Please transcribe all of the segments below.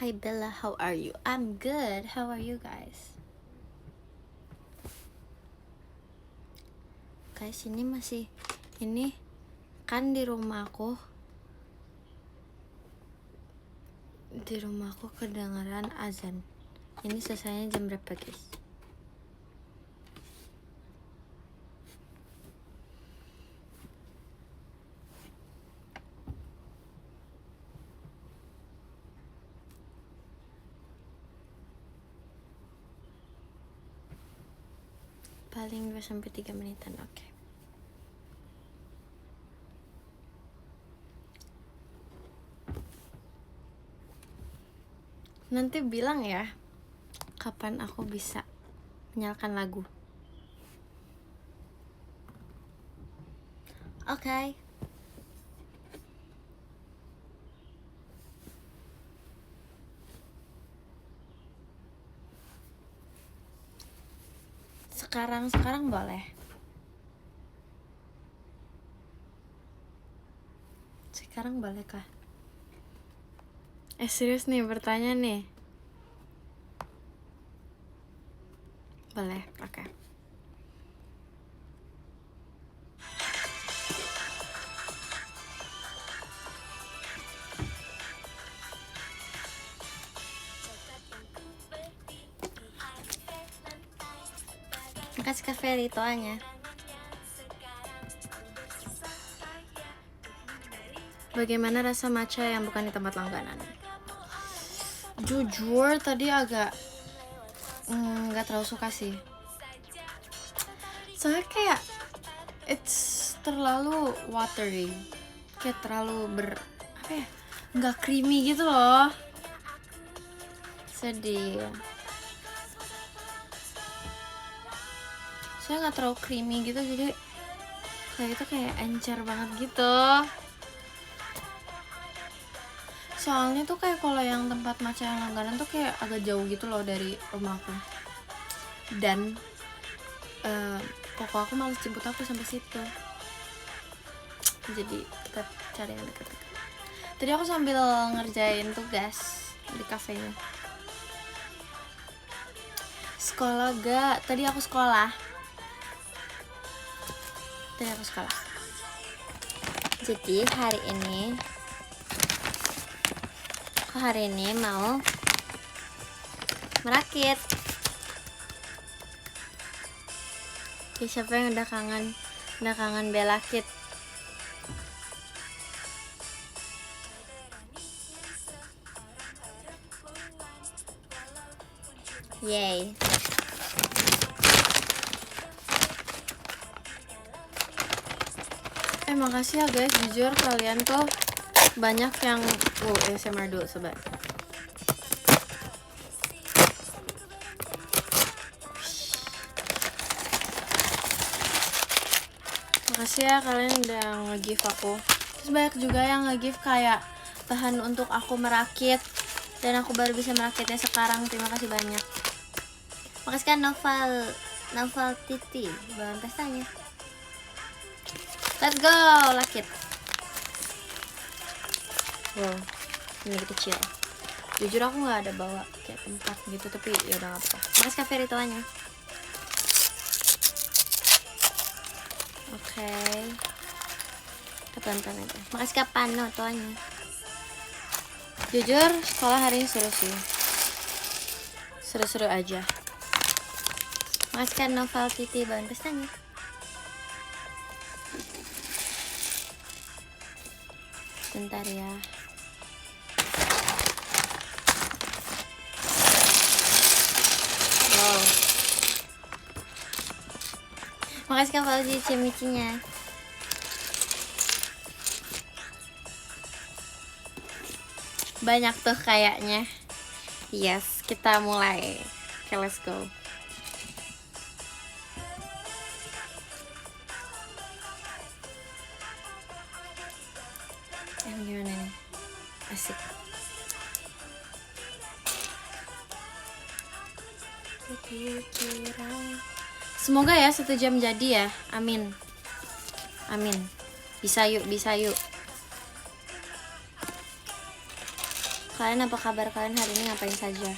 Hi Bella, how are you? I'm good. How are you guys? Guys, ini kan di rumahku kedengaran azan. Ini selesainya jam berapa, guys? Paling 2-3 menitan, oke. Nanti bilang ya kapan aku bisa menyalakan lagu. Oke. Sekarang boleh. Sekarang boleh kah? Serius nih bertanya nih. Boleh, oke. Makasih Kak Ferry toanya. Bagaimana rasa matcha yang bukan di tempat langganan? Jujur tadi agak nggak terlalu suka sih. Soalnya kayak it's terlalu watery, kayak terlalu nggak creamy gitu loh. Sedih. Soalnya nggak terlalu creamy gitu, jadi kayak itu kayak encer banget gitu. Soalnya tuh kayak kalau yang tempat matcha yang langganan tuh kayak agak jauh gitu loh dari rumahku. Dan koko aku malas jemput aku sampai situ. Jadi kita cari yang dekat-dekat. Tadi aku sambil ngerjain tugas di kafenya. Sekolah gak? Tadi aku sekolah. Jadi hari ini mau merakit. Siapa yang udah kangen Bella Kit? Yay. Makasih ya guys, jujur kalian tuh banyak yang ASMR dulu sobat. Makasih ya kalian udah nge-give aku. Terus banyak juga yang nge-give kayak bahan untuk aku merakit, dan aku baru bisa merakitnya sekarang. Terima kasih banyak. Makasih kan Novel Titi bahan pestanya. Let's go, rakit. Wow, ini kecil. Jujur aku nggak ada bawa kayak tempat gitu, tapi ya udah nggak apa-apa. Makasih Kak Ferry toanya. Oke. Kita tonton aja. Makasih Kak Pano toanya. Jujur sekolah hari ini seru sih. Seru-seru aja. Makasih kan Novel Titi bahan pestanya. Bentar ya. Wow. Makasih Kak Fauzi cemicinya. Banyak tuh kayaknya. Yes, kita mulai. Okay, let's go. Gimana nih? Asik. Semoga ya 1 jam jadi ya. Amin. Bisa yuk. Kalian apa kabar? Kalian hari ini ngapain saja?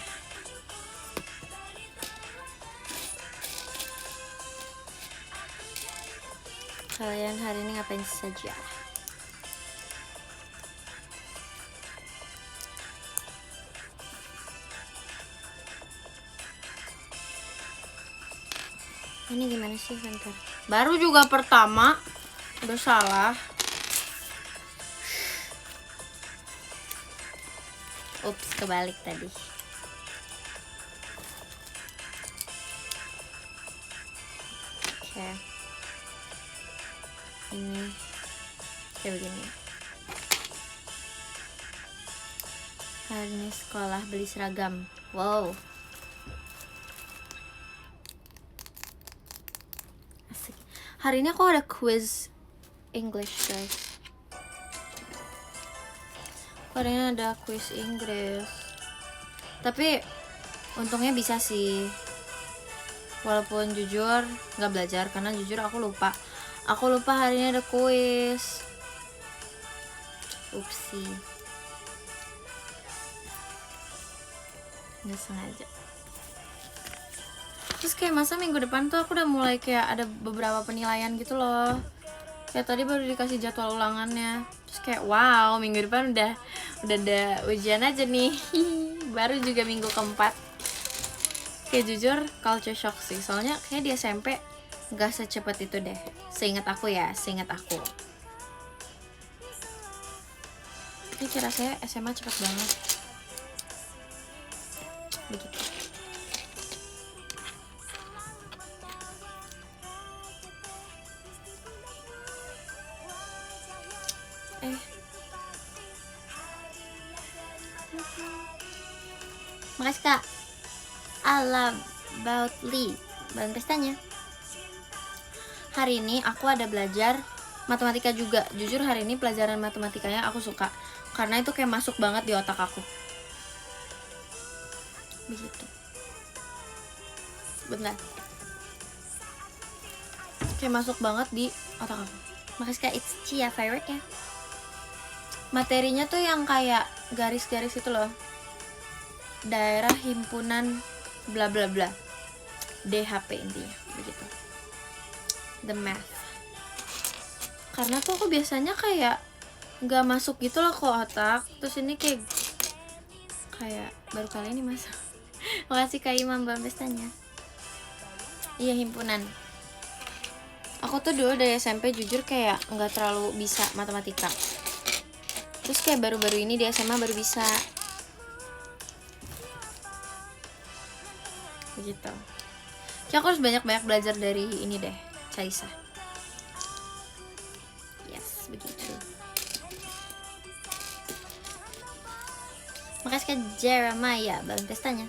Kalian hari ini ngapain saja? Ini gimana sih? Bentar. Baru juga pertama. Udah salah. Ups, kebalik tadi. Oke. Ini kayak begini. Hari ini sekolah beli seragam. Wow. Asik. Hari ini aku ada quiz English, guys. Hari ini ada quiz Inggris. Tapi untungnya bisa sih. Walaupun jujur nggak belajar karena jujur aku lupa. Aku lupa hari ini ada quiz. Upsi. Nggak sengaja. Terus kayak masa minggu depan tuh aku udah mulai kayak ada beberapa penilaian gitu loh. Kayak tadi baru dikasih jadwal ulangannya. Terus kayak wow, minggu depan udah ada ujian aja nih. Baru juga minggu keempat. Kayak jujur culture shock sih. Soalnya kayak di SMP gak secepat itu deh. Seingat aku ya, seingat aku. Ini kira saya SMA cepet banget. Begitu. Makasih Kak. I love about Lee. Bahan pestanya. Hari ini aku ada belajar matematika juga. Jujur hari ini pelajaran matematikanya aku suka. Karena itu kayak masuk banget di otak aku. Begitu. Bentar. Kayak masuk banget di otak aku. Makasih Kak, it's Chia favorite ya. Materinya tuh yang kayak garis-garis itu loh. Daerah himpunan bla bla bla. DHP intinya begitu. The math. Karena tuh aku biasanya kayak nggak masuk gitu loh ke otak. Terus ini kayak baru kali ini masuk. Makasih Kak Imam Bang pestanya. Iya, himpunan. Aku tuh dulu dari SMP jujur kayak nggak terlalu bisa matematika. Terus kayak baru-baru ini di SMA baru bisa. Begitu. Kayak aku harus banyak-banyak belajar dari ini deh, Caisa. Yes, begitu. Makasih Kak Jeremiah Bang pestanya.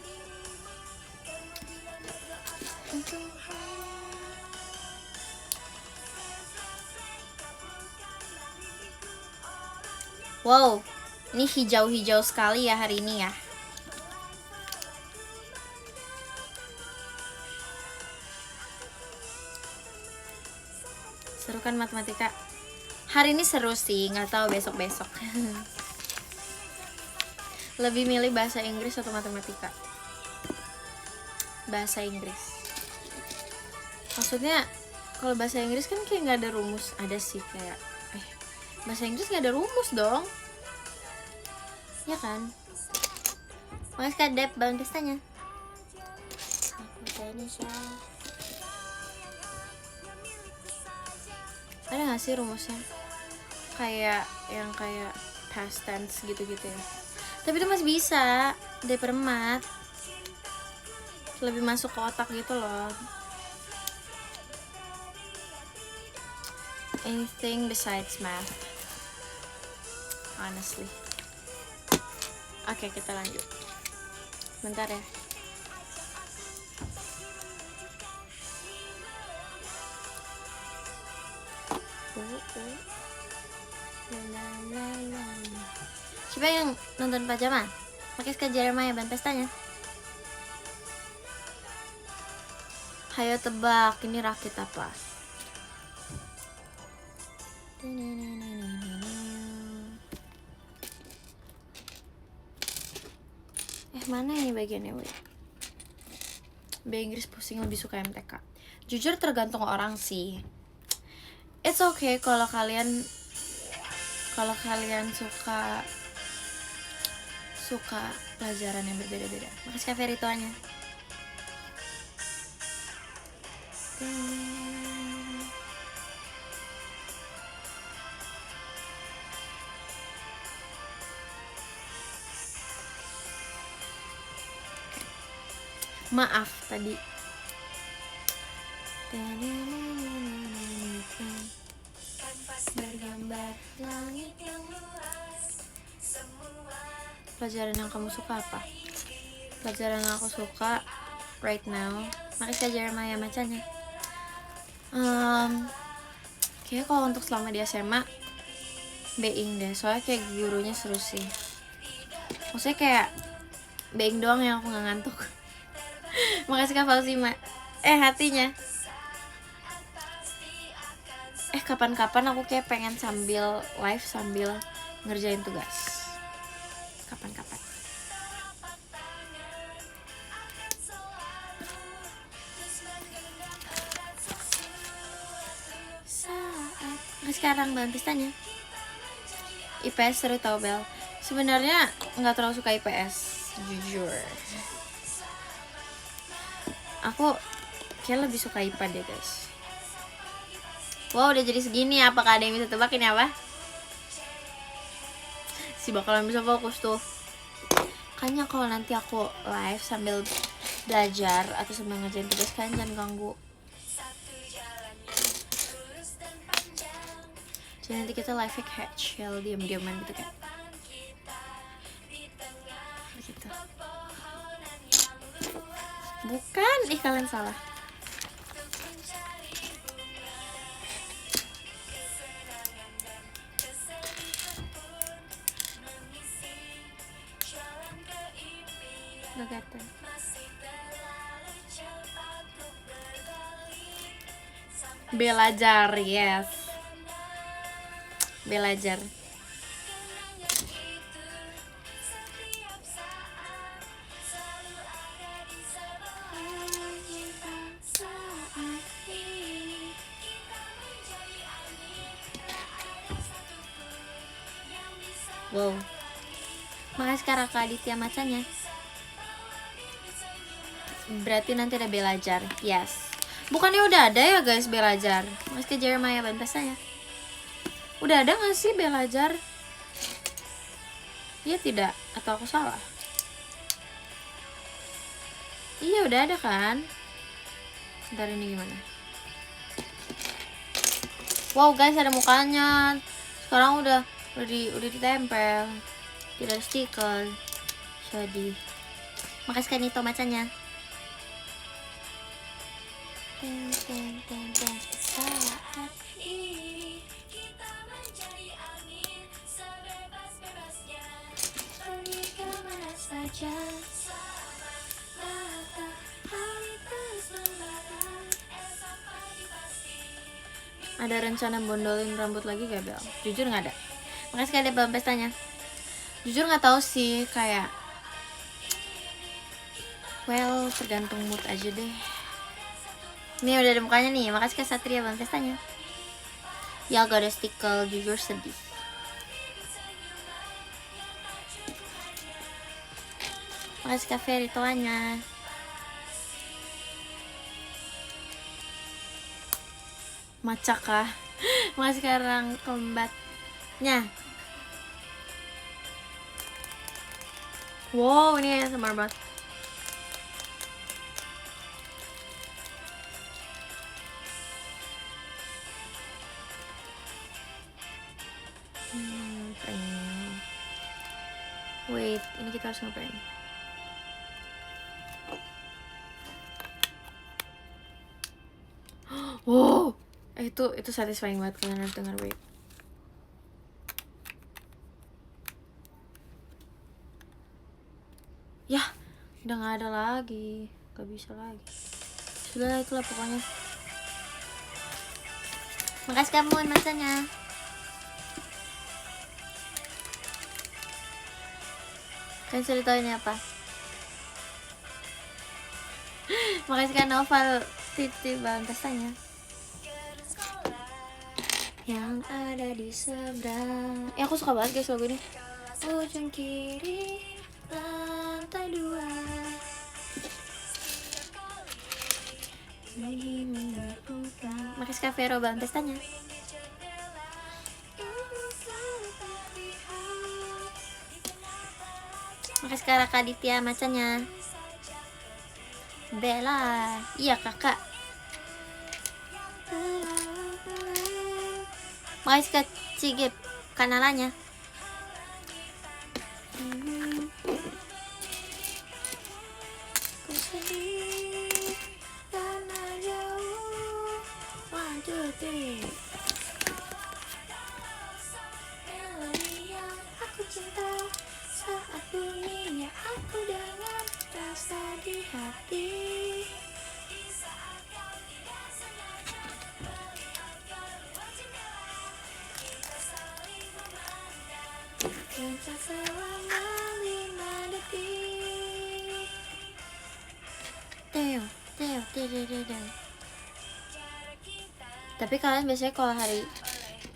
Wow, ini hijau-hijau sekali ya hari ini ya. Seru kan matematika? Hari ini seru sih, nggak tahu besok-besok. Lebih milih bahasa Inggris atau matematika? Bahasa Inggris. Maksudnya kalau bahasa Inggris kan kayak nggak ada rumus. Ada sih kayak bahasa Inggris nggak ada rumus dong, ya kan? Makasih Kak Dep Bang testanya. Ada nggak sih rumusnya? Kayak yang kayak past tense gitu-gitu ya. Tapi itu masih bisa daripada math. Lebih masuk ke otak gitu loh. Anything besides math, honestly. Oke, kita lanjut. Bentar ya. Siapa yang nonton pajama? Pakai Kak Jeremiah Ban pestanya. Hayo tebak, ini rakit apa? mana ini bagiannya, wait. B Inggris pusing, lebih suka MTK. Jujur tergantung orang sih. It's okay kalau kalian suka pelajaran yang berbeda-beda. Makasih Kak Ferry tuanya. Maaf tadi. Bergambar langit yang luas. Pelajaran yang kamu suka apa? Pelajaran yang aku suka right now, makasih Jeremiah macanya. Kayaknya kalau untuk selama di SMA Being deh, soalnya kayak gurunya seru sih. Maksudnya kayak Being doang yang aku gak ngantuk. Makasih Kak Fauzima. Hatinya. Kapan-kapan aku kayak pengen sambil live sambil ngerjain tugas. Kapan-kapan. Sekarang Bang Tistanya. IPS seru tau Bel. Sebenarnya nggak terlalu suka IPS, jujur. Aku kayak lebih suka IPA deh guys. Wow, udah jadi segini. Apakah ada yang bisa tebak ini apa? Si bakalan bisa fokus tuh. Kayaknya kalau nanti aku live sambil belajar atau sambil ngerjain tugas, kan jangan ganggu. Jadi nanti kita live-nya kayak chill, diam-diaman gitu kan. Gitu. Bukan, kalian salah. Gagatan. Belajar, yes. Belajar. Wow. Makasih Kak Aditya macanya. Berarti nanti ada belajar. Yes. Bukannya udah ada ya guys belajar? Makasih Jeremiah Bantasanya. Udah ada gak sih belajar? Iya tidak? Atau aku salah? Iya udah ada kan? Ntar ini gimana? Wow guys, ada mukanya. Sekarang udah ditempel. Tidak ada stiker. Sedih. Makasih Kanito macanya. Saat ini kita menjadi angin sebebas-bebasnya, pergi kemana saja. Ada rencana bondolin rambut lagi gak Bel? Jujur gak ada. Makasih ada Bang Pestanya. Jujur gak tahu sih, kayak well tergantung mood aja deh. Ini udah ada mukanya nih. Makasih Kak Satria Bang Pestanya. Ya gak ada stiker, jujur sedih. Makasih Kak Ferry tuanya. Macak kah? Makasih sekarang kombatnya. Wow, ini ASMR banget. Wait, ini kita harus ngapain? Wow, itu satisfying banget kalian harus denger. Wait. Ya, udah nggak ada lagi, nggak bisa lagi. Sudah itulah pokoknya. Makasih kamu masanya. Kalian sudah tahu ini apa? Makasih Kak Noval titip bahan pestanya. Yang ada di seberang. Ya aku suka banget guys lagu ini. Ujung kiri lantai 2. Makasih Kak Vero bahan pestanya. Makasih Kak Raka Ditya macanya. Bella, iya kakak. Makasih Kak Cigip kanalanya. Aku cinta saat bunyinya aku dengan rasa di hati. Cinta selama 5 detik. Teo. Tapi kalian biasanya kalau hari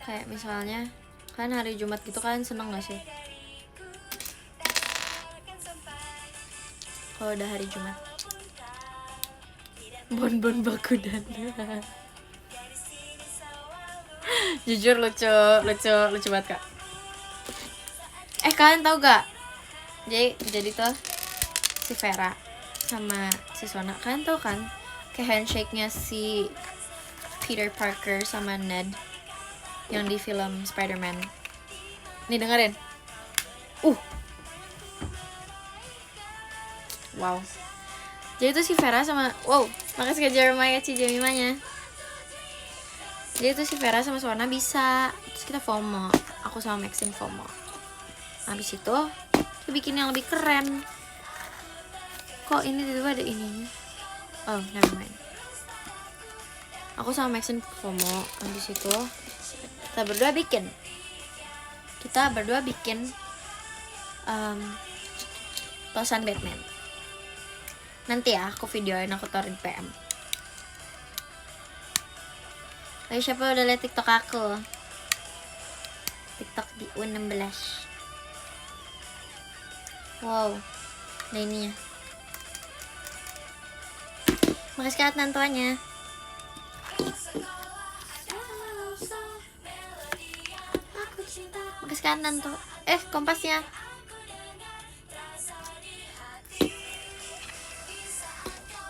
kayak misalnya kan hari Jumat gitu, kalian seneng gak sih kalau udah hari Jumat? Bon bakudan. Jujur lucu banget Kak. Kalian tahu gak? Jadi tuh si Vera sama si Sona, kalian tahu kan kayak handshake-nya si Peter Parker sama Ned yang di film Spider-Man. Nih dengerin. Wow. Jadi tuh si Vera sama makasih Kak Jeremiah Cijemimanya. Jadi tuh si Vera sama Sona bisa. Terus kita FOMO. Aku sama Maxine FOMO. Habis itu kita bikin yang lebih keren. Kok ini tiba-tiba ada ininya? Oh, never mind. Aku sama Maxine FOMO. Habis itu kita berdua bikin tosan Batman. Nanti ya aku videoin, aku taruhin PM. Ayo siapa udah liat TikTok aku? TikTok di U16. Wow, nah ininya. Makasih Kak Nantuanya. Makasih Kak Nantu. Kompasnya.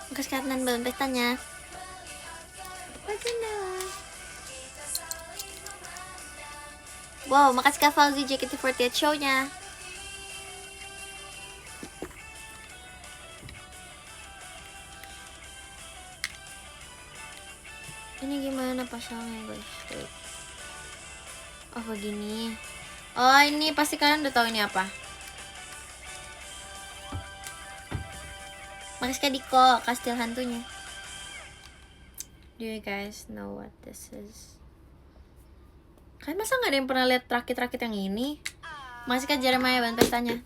Makasih Kak Nan belum pestanya. Wow, makasih Kak Fauzi JKT48 show-nya. Ini gimana pasangnya guys? Oh begini. Oh ini pasti kalian udah tahu ini apa. Makasih Kak Diko, kastil hantunya. Do you guys know what this is? Kalian masa gak ada yang pernah lihat rakit-rakit yang ini? Makasih Kak Jeremiah bahan pestanya.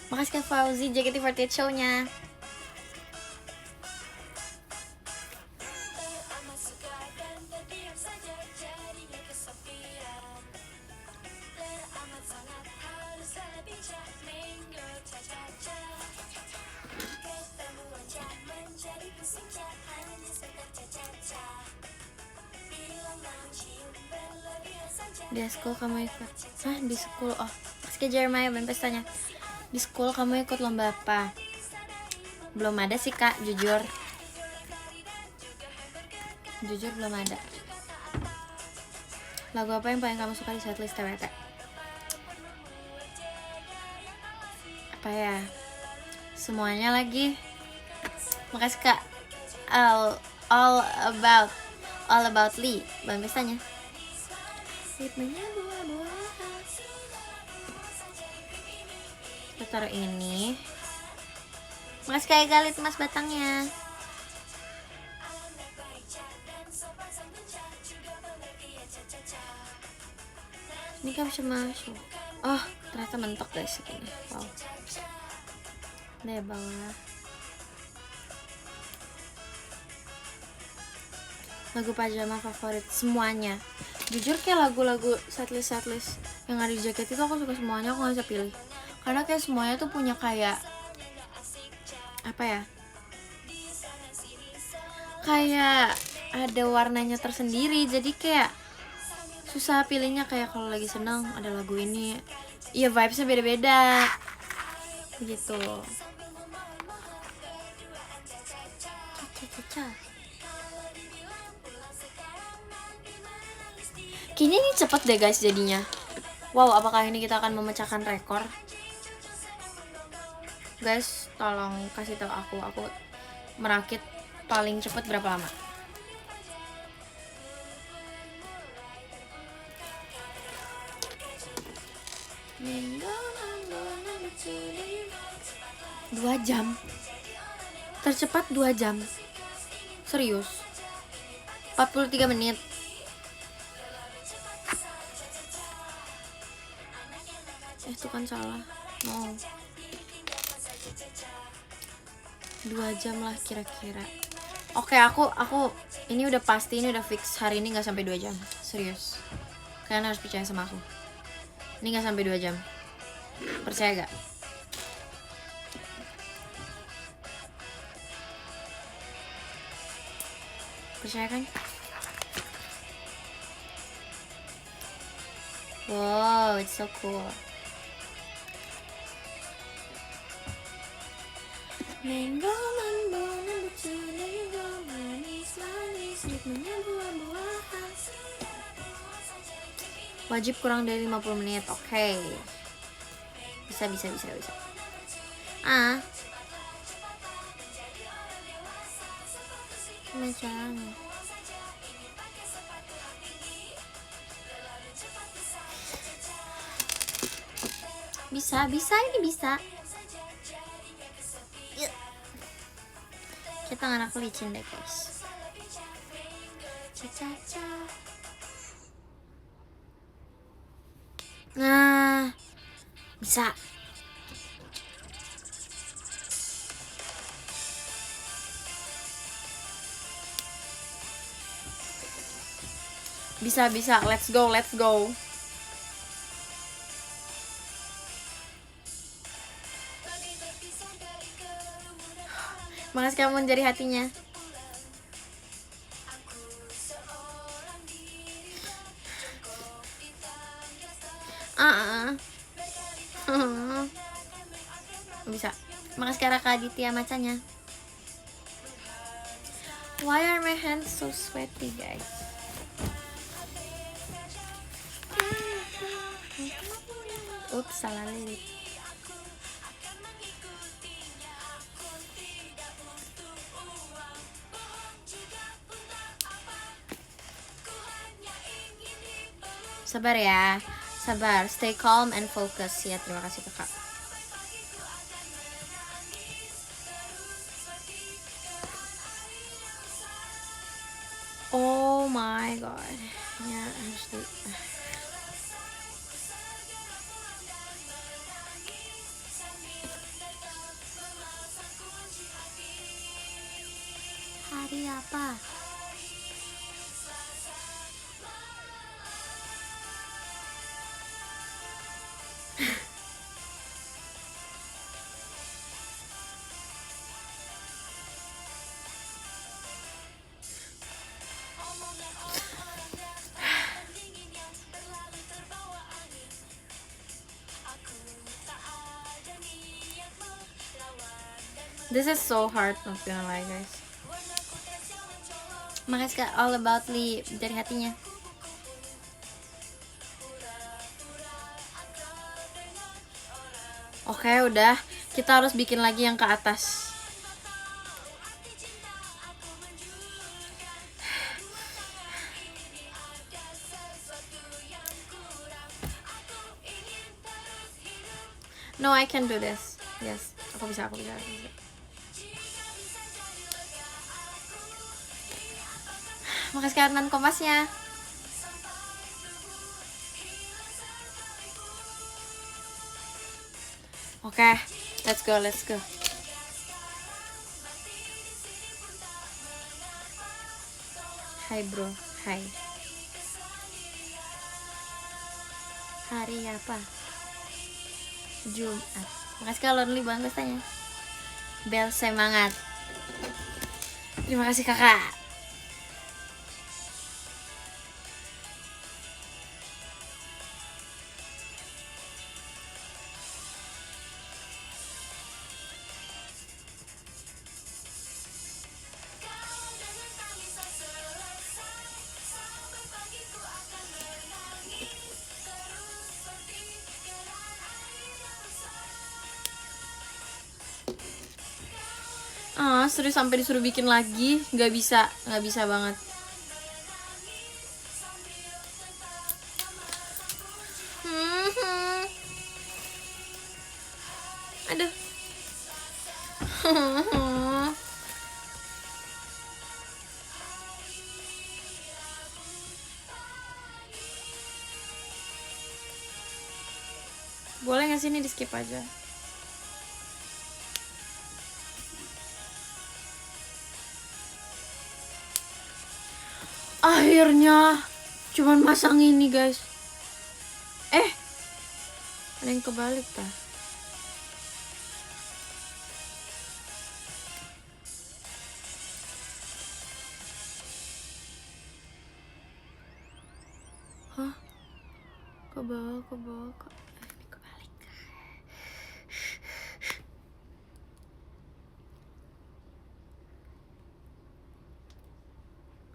Makasih Kak Fauzi JKT48 show-nya. Di school kamu ikut? Di school. Oh, Makasih Kak Jeremiah bahan pestanya. Di school kamu ikut lomba apa? Belum ada sih Kak, jujur belum ada. Lagu apa yang paling kamu suka di setlist TWT? Apa ya? Semuanya lagi. Makasih Kak. All about Lee bahan pestanya. Ritmenya buah-buahan. Kita taruh ini. Makasih kayak galit mas batangnya. Ini kan bisa masuk. Oh, ternyata mentok guys ini. Wow. Deh bawah. Lagu pajama favorit semuanya. Jujur kayak lagu-lagu setlist yang ada di jaket itu aku suka semuanya, aku gak bisa pilih. Karena kayak semuanya tuh punya kayak apa ya? Kayak ada warnanya tersendiri, jadi kayak susah pilihnya. Kayak kalau lagi senang ada lagu ini, iya vibesnya beda-beda gitu. Kayaknya ini cepet deh guys jadinya. Wow, apakah ini kita akan memecahkan rekor? Guys, tolong kasih tahu aku merakit paling cepet berapa lama? Dua jam. Tercepat 2 jam. Serius. 43 menit. Itu kan salah. No. 2 jam lah kira-kira. Oke, aku ini udah pasti, ini udah fix. Hari ini gak sampai 2 jam. Serius. Kalian harus percaya sama aku. Ini gak sampai 2 jam. Percaya gak? Percaya kan? Wow, it's so cool. Wajib kurang dari 50 menit. Oke. Bisa. Macam bisa ini bisa. Kita anak licin deh guys. Nah, bisa. Bisa. Let's go. Makasih kamu menjadi hatinya. Bisa. Makasih Kak Aditya macanya. Why are my hands so sweaty, guys? Oops, salah lirik. Sabar ya, sabar. Stay calm and focus ya. Terima kasih kakak. Oh my god. Ya harus di. Hari apa? This is so hard, not gonna lie guys. Makasih Kak All About Lee dari hatinya. Oke, udah. Kita harus bikin lagi yang ke atas. No, I can do this. Yes, aku bisa. Makasih karena kompasnya. Oke, let's go. Hai bro, hai. Hari apa? Jumat. Makasih Kak Lonely banget tanya. Bel semangat. Terima kasih kakak. Serius sampai disuruh bikin lagi, nggak bisa banget. Aduh. Boleh nggak sih ini di skip aja? Akhirnya cuman masang ini guys. Ada yang kebalik tah. Hah? Ke bawah kok. Ini kebalik.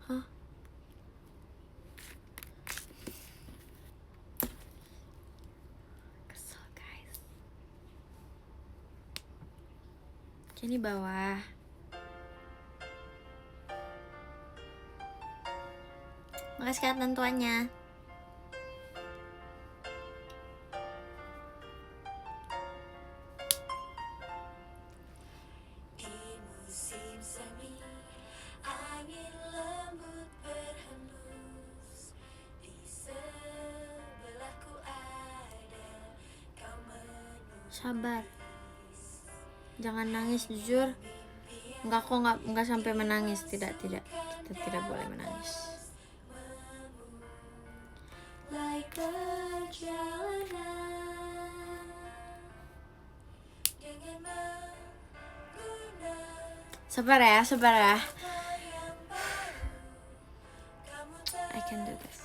Hah? Kesel guys. Ini bawah. Makasih Kak tentuannya. Sabar. Jangan nangis jujur. Enggak kok, enggak sampai menangis. Tidak. Kita tidak boleh menangis. Like perjalanan. Sabar ya. I can do this.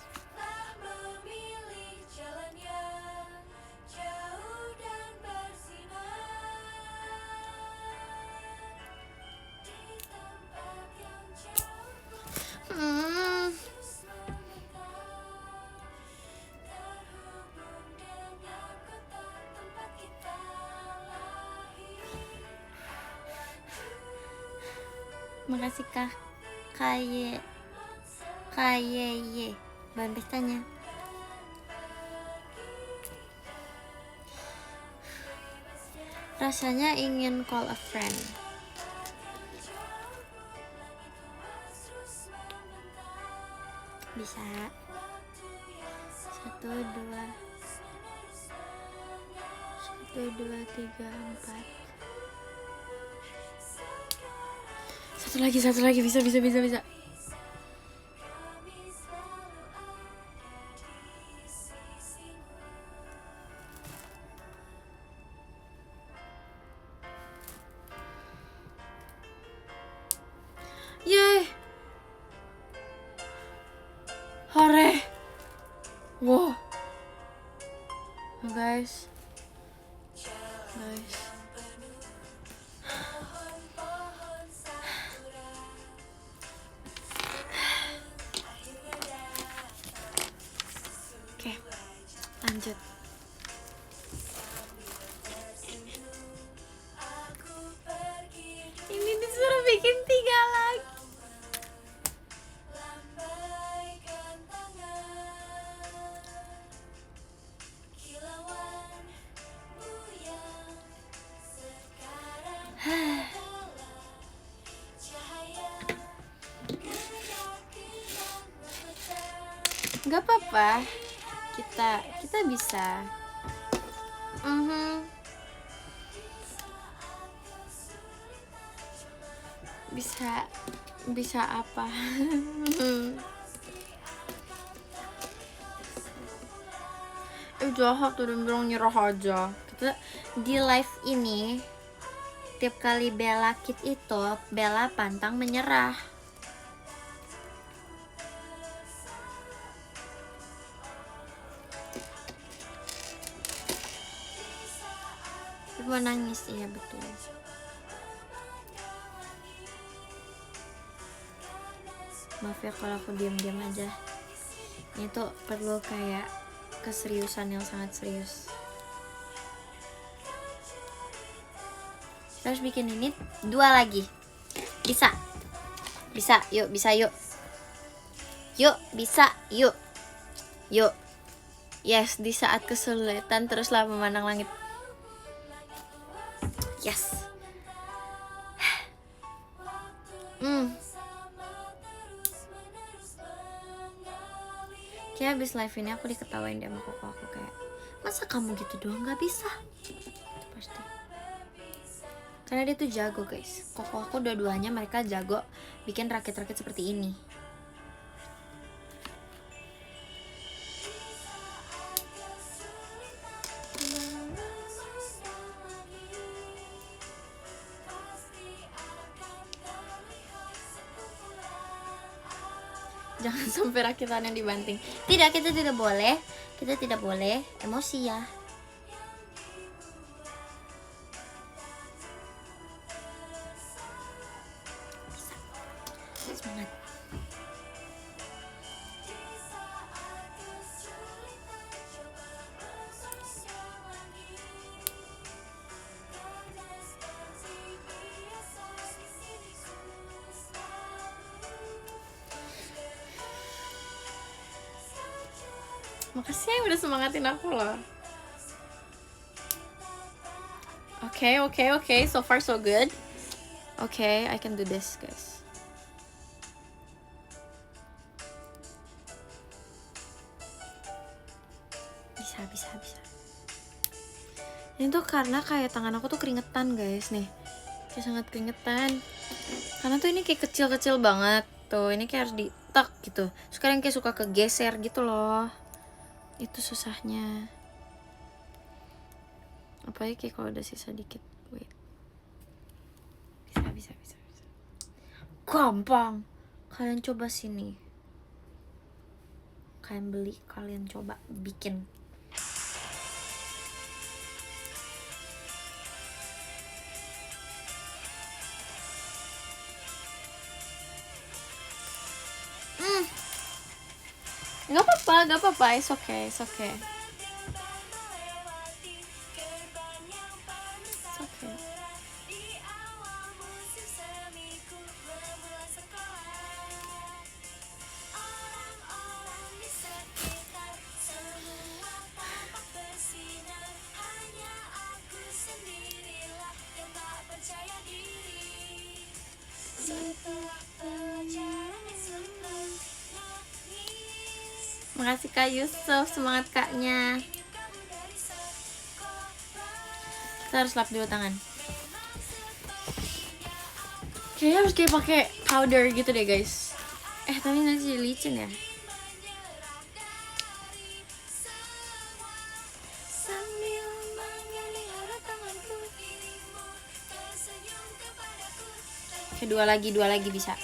Makasih Kak KYY bahan pestanya. Rasanya ingin call a friend. Bisa. 1, 2 3 4. Satu lagi bisa. Yeay. Hore. Wow. Guys. Oke, lanjut. Ini disuruh bikin 3 lagi. Gak apa-apa, kita bisa. bisa apa? Jahat udah bilang nyerah aja. Kita di live ini tiap kali Bella kit itu Bella pantang menyerah. Gue nangis, iya betul. Maaf ya kalau aku diam-diam aja. Ini tuh perlu kayak keseriusan yang sangat serius. Kita harus bikin ini 2 lagi. Bisa, yuk, bisa yuk. Yuk, bisa, yuk. Yuk. Yes, di saat kesulitan teruslah memandang langit. Yes. Kayak abis live ini aku diketawain deh sama koko aku kayak, masa kamu gitu doang gak bisa? Itu pasti. Karena dia tuh jago guys. Koko aku dua-duanya mereka jago bikin rakit-rakit seperti ini. Jangan sampai rakitan yang dibanting. Tidak, kita tidak boleh emosi ya. Bisa. Semangat. Makasih yang udah semangatin aku loh. Okay. So far so good. Okay, I can do this, guys. Bisa. Ini tuh karena kayak tangan aku tuh keringetan, guys, nih. Kayak sangat keringetan. Karena tuh ini kayak kecil-kecil banget. Tuh, ini kayak harus ditek gitu. Sekarang kayak suka kegeser gitu loh. Itu susahnya. Apalagi kayak kalau udah sisa dikit. Wait. Bisa. Gampang. Kalian coba sini. Kalian beli, kalian coba bikin. Gak apa-apa, it's okay. It's okay. Makasih Kak Yusuf, semangat kaknya. Kita harus lap dulu tangan. Kayaknya harus kayak pakai powder gitu deh guys. Tapi nanti jadi licin ya. Dua lagi bisa.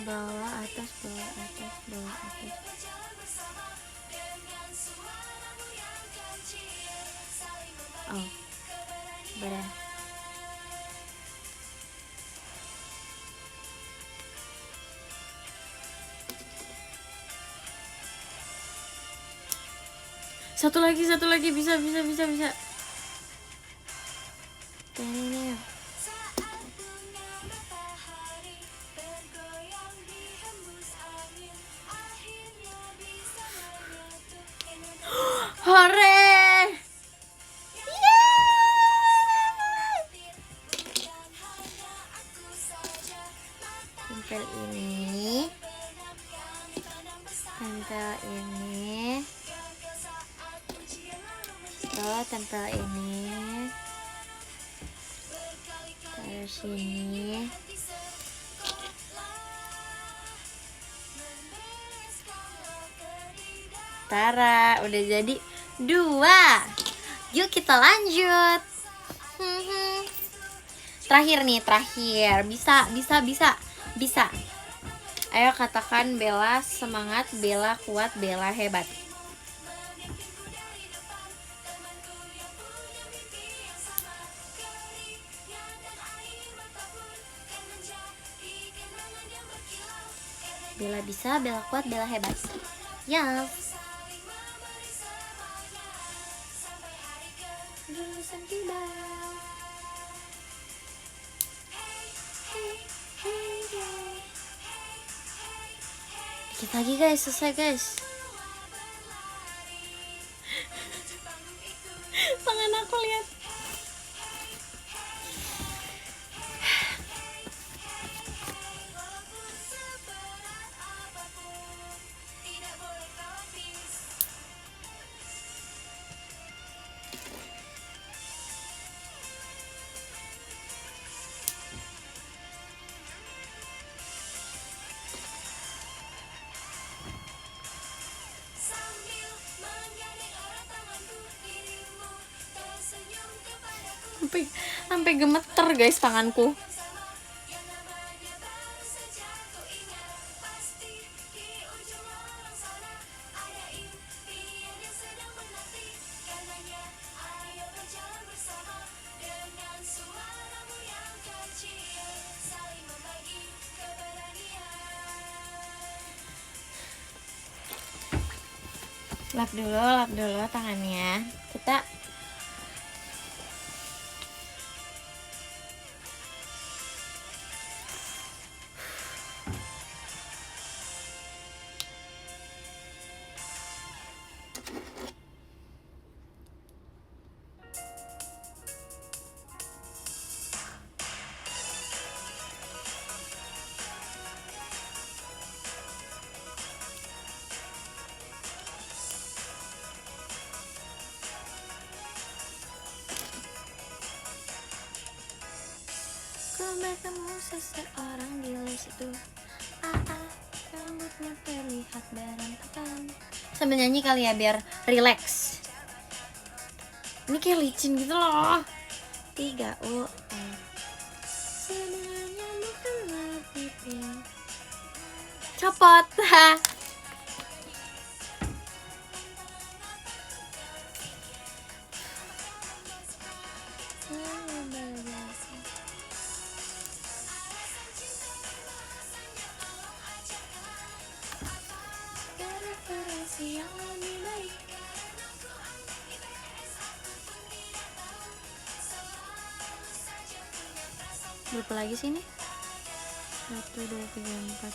Bawah atas. Oh, benar. Satu lagi bisa. Ini. Hore! Tempel ini. Terus tempel ini, taruh sini. Tara, udah jadi 2. Yuk kita lanjut. Terakhir nih, terakhir. Bisa. Ayo katakan Bella semangat, Bella kuat, Bella hebat. Bella bisa, Bella kuat, Bella hebat. Yes. Dikit lagi guys, selesai guys. Tangan aku lihat. Sampai gemeter guys tanganku. Lap dulu tangannya. Kita bertemu seseorang di les itu. Rambutnya terlihat berantakan. Sambil nyanyi kali ya biar relax. Ini kayak licin gitu loh. 3 U F. Sebenarnya bukanlah pipi. Copot. Berapa lagi sih ini? 1, 2, 3, 4.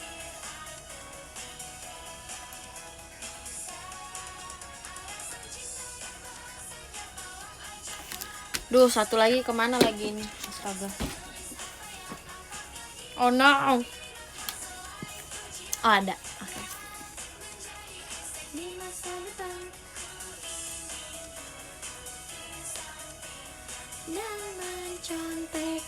Duh, satu lagi kemana lagi ini? Astaga. Oh no. Oh ada. Oke. Di masa depan dan mencontek.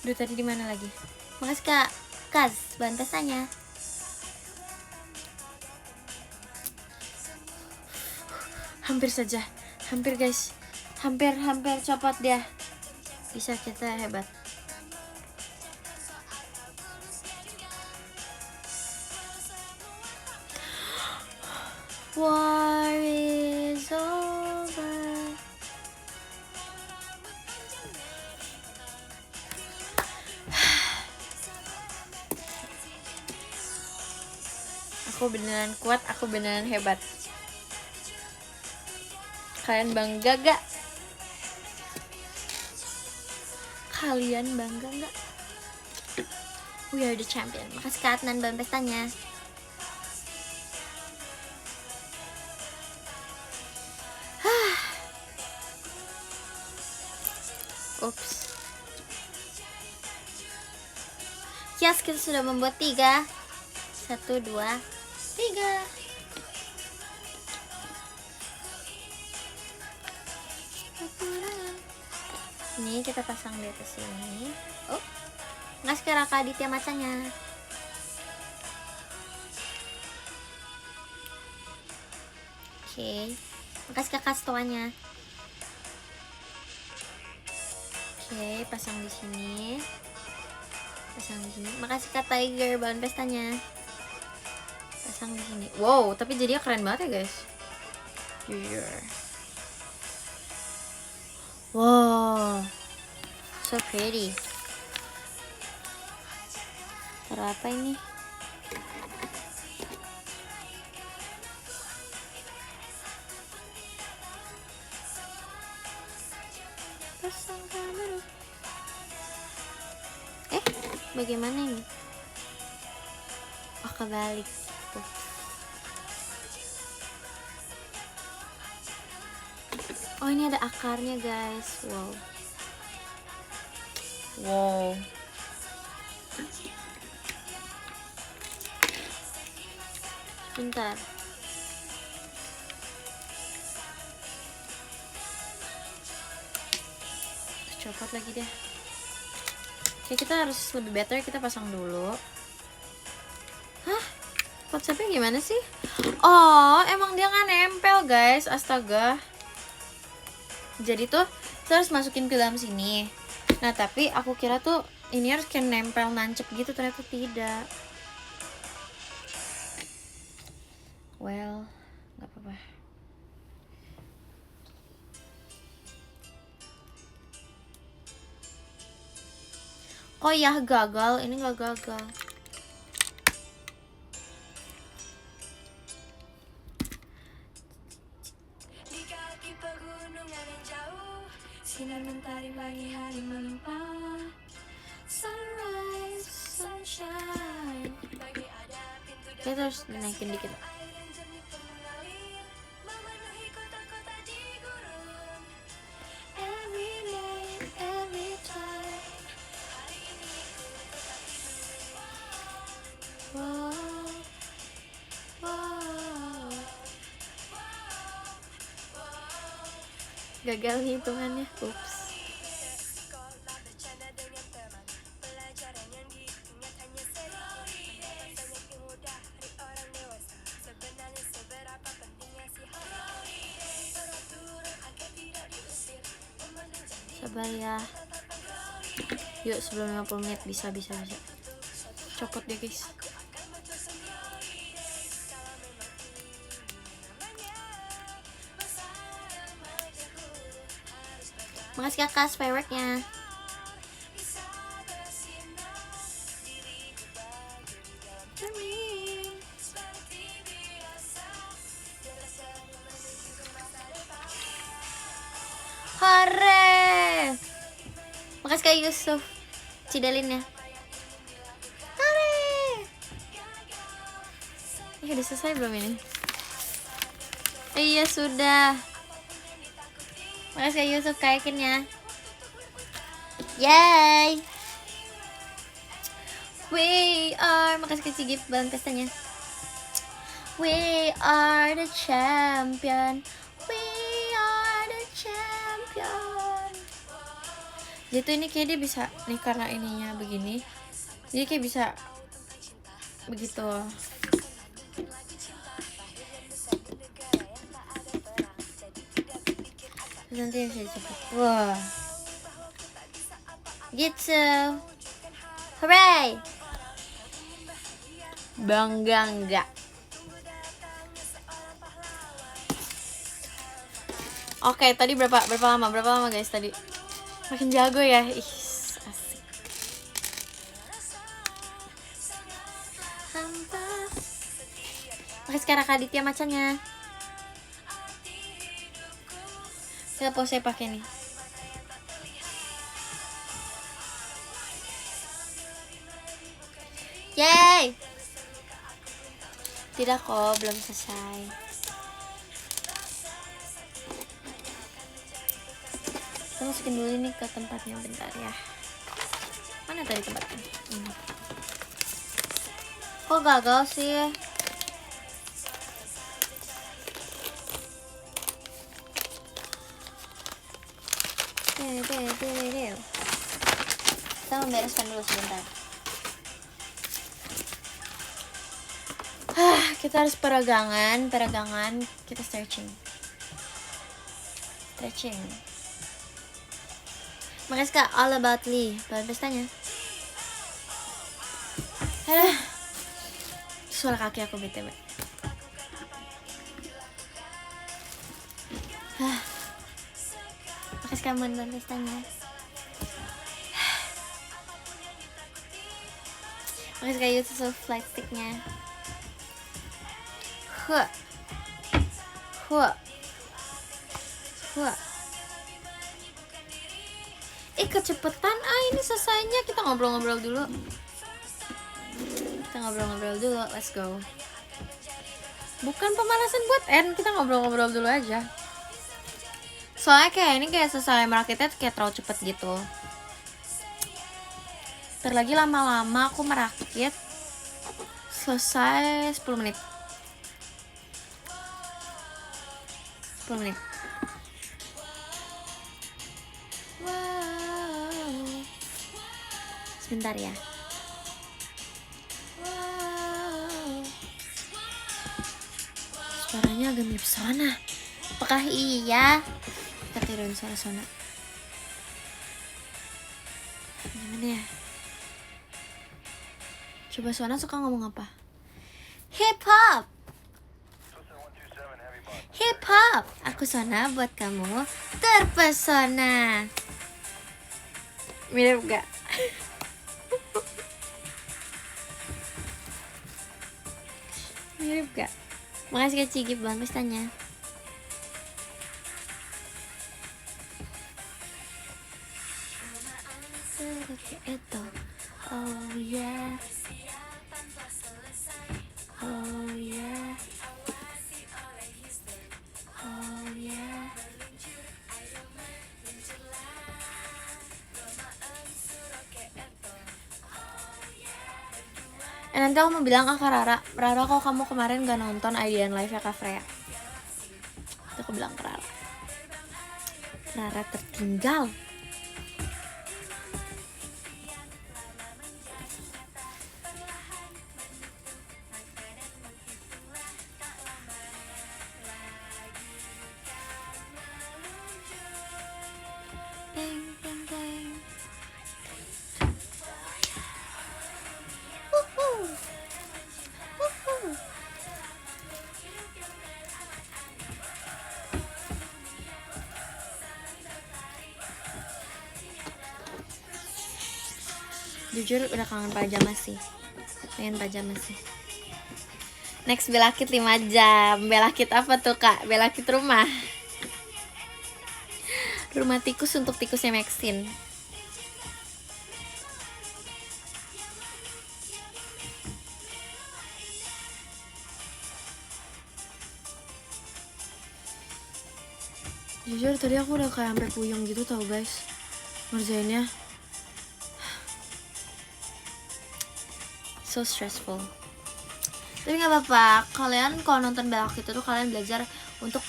Duh, tadi di mana lagi? Makasih Kak Kaz, bahan pestanya. Hampir saja. Hampir guys. Hampir copot dia. Bisa, kita hebat. War is over. Aku beneran kuat, aku beneran hebat. Kalian bangga gak? Kalian bangga gak? We are the champion. Makasih Kak Adnan bahan pestanya. Ups. Yes, kita sudah membuat 3. 1, 2, 3. Ini kita pasang di atas sini. Oh, ngasih ke Raka Aditya macanya. Oke, makasih kakak stoanya. Oke, pasang di sini. Pasang di sini. Makasih Kak Tiger bahan pestanya. Pasang di sini. Wow, tapi jadinya keren banget ya, guys. Jujur. Wow. So pretty. Taruh apa ini? Pasang kamera. Bagaimana ini? Oh, kebalik gitu. Oh, ini ada akarnya, guys. Wow. Wow. Bentar. Copot lagi deh. Oke, kita harus lebih better, kita pasang dulu. Hah? Konsepnya gimana sih? Oh, emang dia nggak nempel, guys. Astaga. Jadi tuh kita harus masukin ke dalam sini. Nah, tapi aku kira tuh ini harus kayak nempel nancep gitu, ternyata tidak. Well, nggak apa-apa. Oh ya, gagal. Ini nggak gagal. Di kaki pegunungan yang jauh, sinar mentari pagi hari melimpah. Sunrise, sunshine. Kita harus naikin dikit. Gagal hitungannya, ups. Sabar ya. Yuk, sebelum 50 menit bisa. Copot deh, guys. Makasih kakak fireworknya. Hore! Makasih Kak Yusuf Cidalinnya. Hore! Ini udah selesai belum ini? Iya sudah. Makasih Kak Yusuf kayakinnya. Yay! We are, makasih Kak Cigip bahan pestanya. We are the champion. We are the champion. Jadi tuh ini kayak dia bisa nih karena ininya begini. Jadi kayak bisa begitu. Nanti bisa cepet. Wah. Gitu. Hooray. Bangga enggak? Oke, tadi berapa lama guys tadi? Makin jago ya. Ih, asik. Oke, sekarang Kak Aditya macanya. Kita pose pakai nih. Yay! Tidak kok, belum selesai. Kita masukin dulu ini ke tempatnya bentar ya. Mana tadi tempatnya? Ini. Kok gagal sih? Kita membereskan dulu sebentar. Kita harus peregangan. Kita stretching. Makasih Kak All About Lee. Bahan pestanya. Suara kaki aku BTW. Makasih Kak Mon bahan pestanya. Makasih Kak Yusuf flight sticknya. Kecepetan ini selesainya. Kita ngobrol-ngobrol dulu. Let's go. Bukan pemalasan buat kita ngobrol-ngobrol dulu aja. Soalnya kayak ini kayak selesai merakitnya kayak terlalu cepet gitu. Terlagi lama-lama aku merakit selesai 10 menit. Wow. Sebentar ya. Wow. Suaranya agak mirip Sona. Apakah iya? Kita tiruin suara Sona. Gimana ya? Coba Sona suka ngomong apa? Hip hop. Aku Sona buat kamu terpesona. Mirip gak? Makasih Kak Cigip Bang pestanya. Itu. Oh yeah. Nanti aku mau bilang ke Rara, kalau kamu kemarin gak nonton IDN Live ya Kak Freya. Itu aku bilang ke Rara tertinggal. Jujur udah kangen pajama sih. Next belakit 5 jam. Belakit apa tuh Kak? Belakit rumah. Rumah tikus untuk tikusnya Maxine. Jujur tadi aku udah kayak sampai puyeng gitu tau guys ngerjainnya. So stressful. Tapi nggak apa-apa. Kalian kalau nonton belakit itu tuh kalian belajar untuk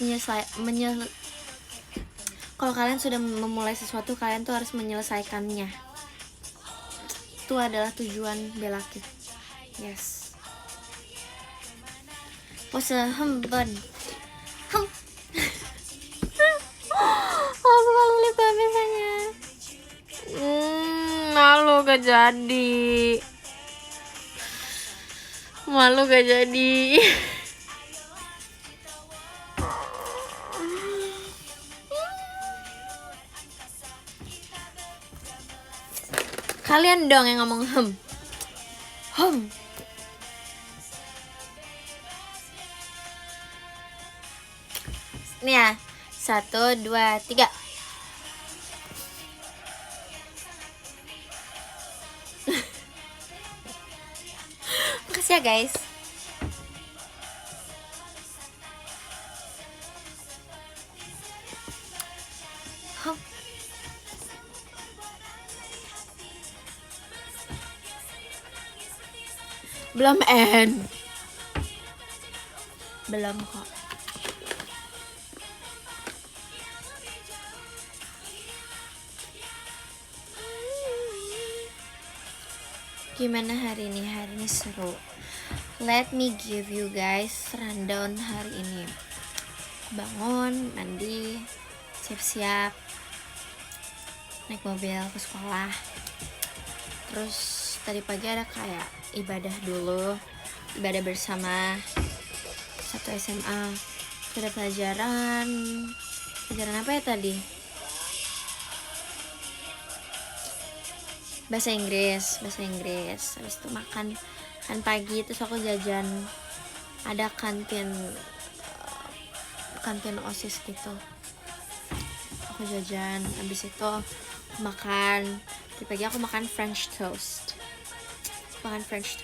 kalau kalian sudah memulai sesuatu kalian tuh harus menyelesaikannya. Itu adalah tujuan belakit. Yes. Pose hembon. Aku kalau lihat biasanya. Malu gak jadi. Kalian dong yang ngomong hem. Nih ya, 1, 2, 3. Makasih ya guys. Belum end. Belum kok. Gimana hari ini? Hari ini seru. Let me give you guys rundown hari ini. Bangun, mandi, siap-siap, naik mobil ke sekolah. Terus tadi pagi ada kayak ibadah dulu, ibadah bersama satu SMA. Ada pelajaran apa ya tadi? Bahasa Inggris. Habis itu makan pagi, terus aku jajan, ada kantin OSIS gitu, aku jajan. Habis itu makan, di pagi aku makan French toast. Habis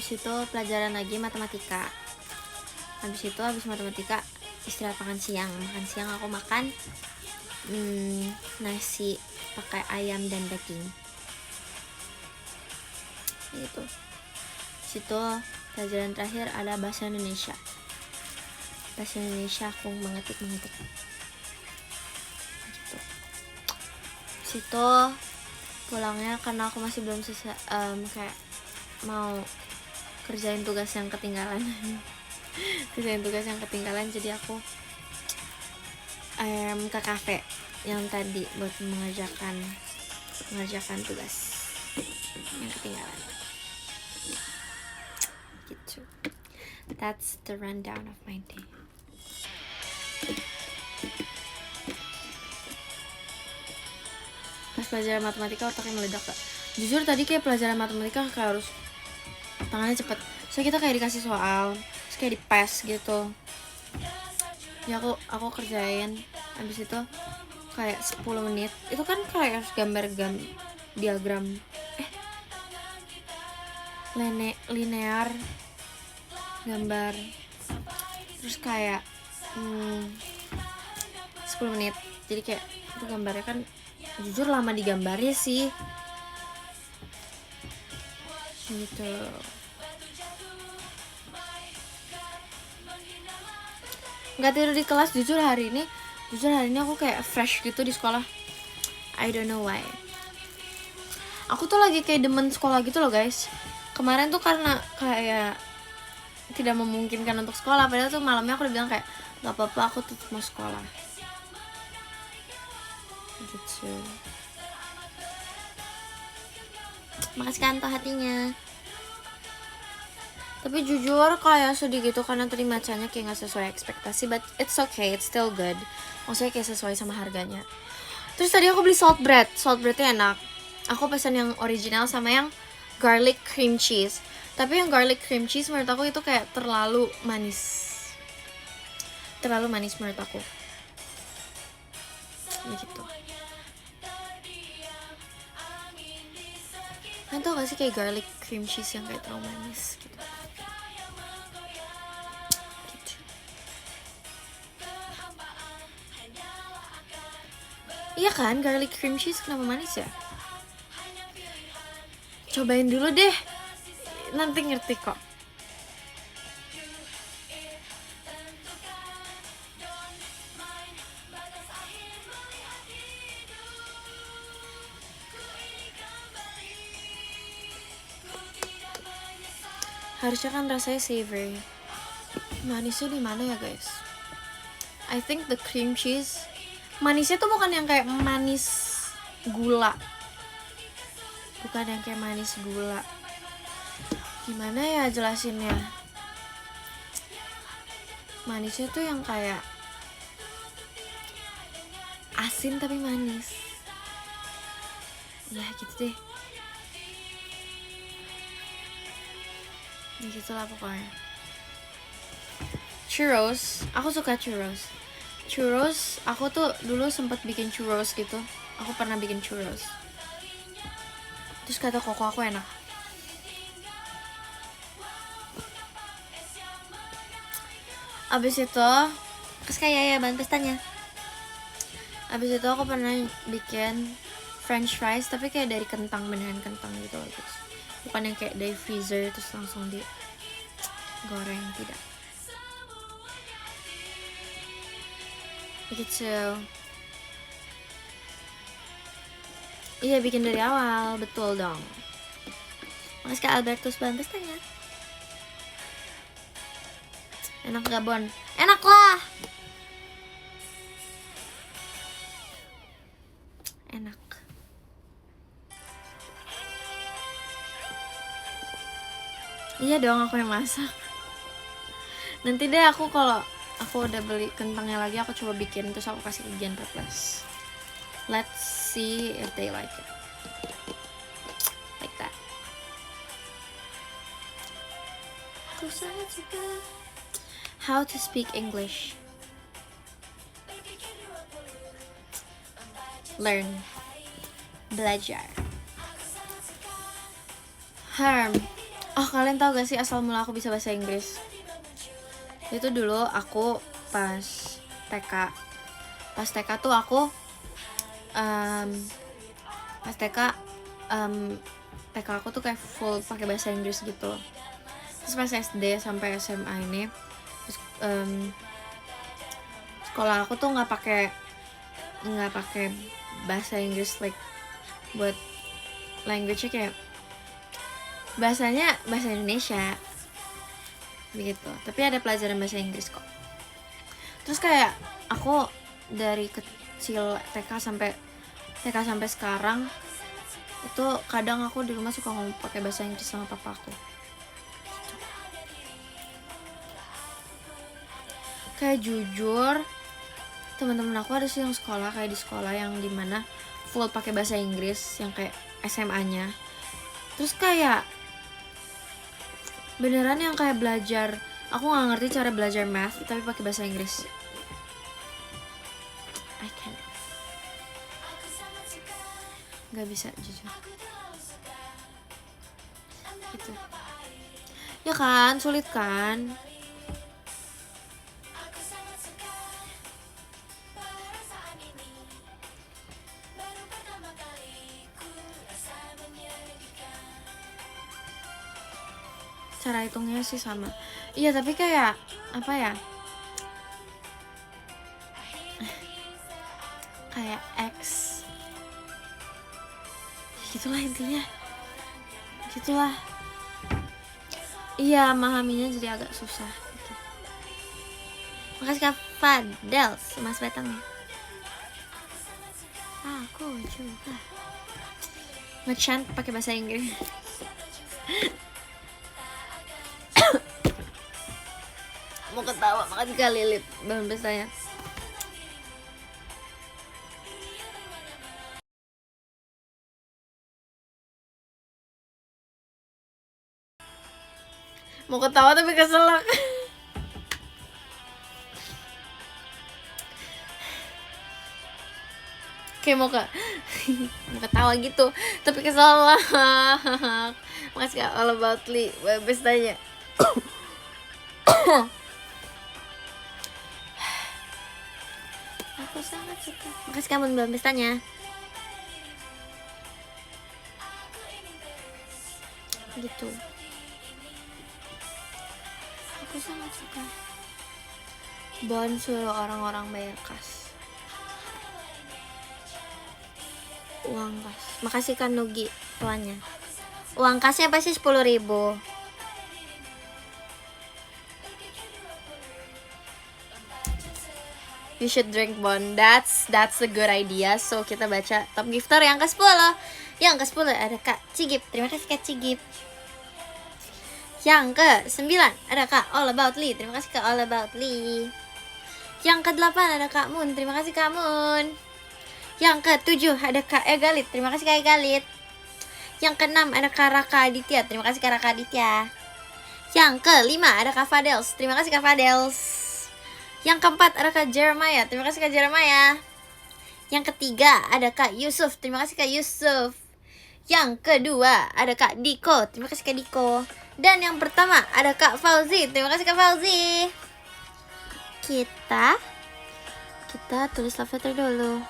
itu pelajaran lagi matematika. Habis matematika istirahat makan siang aku makan nasi pakai ayam dan daging gitu. Situ pelajaran terakhir ada bahasa Indonesia aku mengetik gitu. Situ pulangnya karena aku masih belum selesai, kayak mau kerjain tugas yang ketinggalan jadi aku ke kafe yang tadi buat mengerjakan tugas yang ketinggalan gitu. That's the rundown of my day. Pas pelajaran matematika otaknya meledak, Kak. Jujur tadi kayak pelajaran matematika kayak harus tangannya cepet. So kita kayak dikasih soal, terus kayak di pass gitu. Ya aku kerjain. Habis itu kayak 10 menit. Itu kan kayak harus gambar diagram linear gambar. Terus kayak 10 menit. Jadi kayak itu gambarnya kan jujur lama digambarnya sih. Gitu. Nggak tidur di kelas jujur hari ini aku kayak fresh gitu di sekolah. I don't know why. Aku tuh lagi kayak demen sekolah gitu loh guys. Kemarin tuh karena kayak tidak memungkinkan untuk sekolah, padahal tuh malamnya aku udah bilang kayak nggak apa-apa, aku tetap mau sekolah gitu. Makasih kanto hatinya. Tapi jujur kayak sedih gitu karena tadi macanya kayak gak sesuai ekspektasi, but it's okay, it's still good. Maksudnya kayak sesuai sama harganya. Terus tadi aku beli saltbreadnya enak. Aku pesan yang original sama yang garlic cream cheese. Tapi yang garlic cream cheese menurut aku itu kayak terlalu manis menurut aku. Gitu. Kalian tau gak sih kayak garlic cream cheese yang kayak terlalu manis gitu. Iya kan, garlic cream cheese kenapa manis ya? Cobain dulu deh, nanti ngerti kok. Harusnya kan rasanya savory. Manisnya di mana ya guys? I think the cream cheese manisnya tuh bukan yang kayak manis gula. Gimana ya jelasinnya? Manisnya tuh yang kayak asin tapi manis. Ya gitu deh. Ya gitulah pokoknya. Churros, aku suka churros. Aku tuh dulu sempat bikin churros gitu. Aku pernah bikin churros. Terus kata koko aku enak. Abis itu, terus kayak ya bantu tanya. Abis itu aku pernah bikin French fries tapi kayak dari kentang, beneran kentang gitu loh guys. Bukan yang kayak dari freezer terus langsung di goreng, tidak. Begitu. Iya, bikin dari awal, betul dong. Makasih Kak Albertus Bantes tanya. Enak gak Bon? Enak lah. Enak. Iya dong, aku yang masak. Nanti deh aku kalau aku udah beli kentangnya lagi, aku coba bikin terus aku kasih ke Genre Plus. Let's see if they like it. Like that. Aku sangat suka. How to speak English. Learn. Belajar. Oh, kalian tahu gak sih asal mula aku bisa bahasa Inggris? Itu dulu aku pas TK. Pas TK tuh aku pas TK TK aku tuh kayak full pakai bahasa Inggris gitu. Terus pas SD sampai SMA ini, terus, sekolah aku tuh nggak pakai bahasa Inggris like buat language-nya, kayak bahasanya bahasa Indonesia begitu, tapi ada pelajaran bahasa Inggris kok. Terus kayak aku dari kecil TK sampai sekarang itu kadang aku di rumah suka ngomong pakai bahasa Inggris sama papa aku. Kayak jujur, teman-teman aku ada sih yang sekolah kayak di sekolah yang dimana full pakai bahasa Inggris, yang kayak SMA-nya. Terus kayak beneran yang kayak belajar, aku nggak ngerti cara belajar math tapi pakai bahasa Inggris. I can't. Nggak bisa jujur. Gitu. Ya kan, sulit kan? Cara hitungnya sih sama. Iya, tapi kayak apa ya? Kayak X. Gitulah intinya. Gitulah. Iya, memahaminya jadi agak susah gitu. Makasih Kak Fadels, Mas Batangnya. Aku juga nge-chant pakai bahasa Inggris. Mau ketawa, makasih Kak Lilit Bang Bestanya. Mau ketawa tapi keselak. Kayak mau ketawa gitu tapi keselak. Makasih Kak All About Lee Bang Bestanya. Aku sangat suka. Makasih kamu Bang Bestanya. Gitu. Aku sangat suka. Bon suruh orang-orang bayar kas. Uang kas. Makasih kan Nugi tuannya. Uang kasnya pasti 10.000. You should drink Bon. That's a good idea. So kita baca top gifter yang ke-10. Yang ke-10 ada Kak Cigip. Terima kasih Kak Cigip. Yang ke-9 ada Kak All About Lee. Terima kasih Kak All About Lee. Yang ke-8 ada Kak Moon. Terima kasih Kak Moon. Yang ke-7 ada Kak Egalit. Terima kasih Kak Egalit. Yang ke-6 ada Kak Raka Aditya. Terima kasih Kak Raka Aditya. Yang ke-5 ada Kak Fadels. Terima kasih Kak Fadels. Yang ke-4 ada Kak Jeremiah. Terima kasih Kak Jeremiah. Yang ketiga ada Kak Yusuf. Terima kasih Kak Yusuf. Yang kedua ada Kak Diko. Terima kasih Kak Diko. Dan yang pertama ada Kak Fauzi. Terima kasih Kak Fauzi. Kita tulis love letter dulu.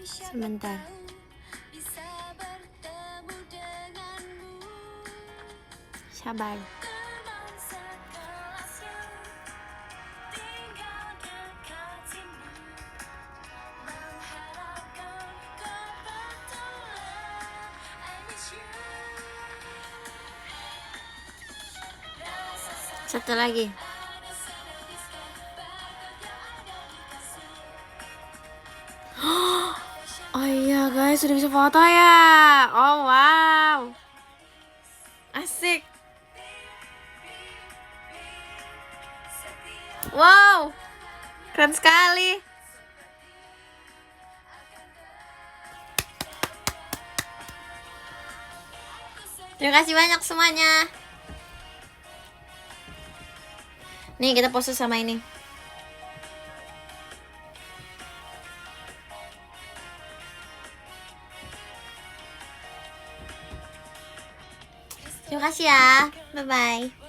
Sebentar. Sabar. Satu lagi. Oh iya guys, sudah bisa foto ya. Oh wow, asik. Wow, keren sekali. Terima kasih banyak semuanya. Nih kita pose sama ini. Terima kasih ya. Bye bye.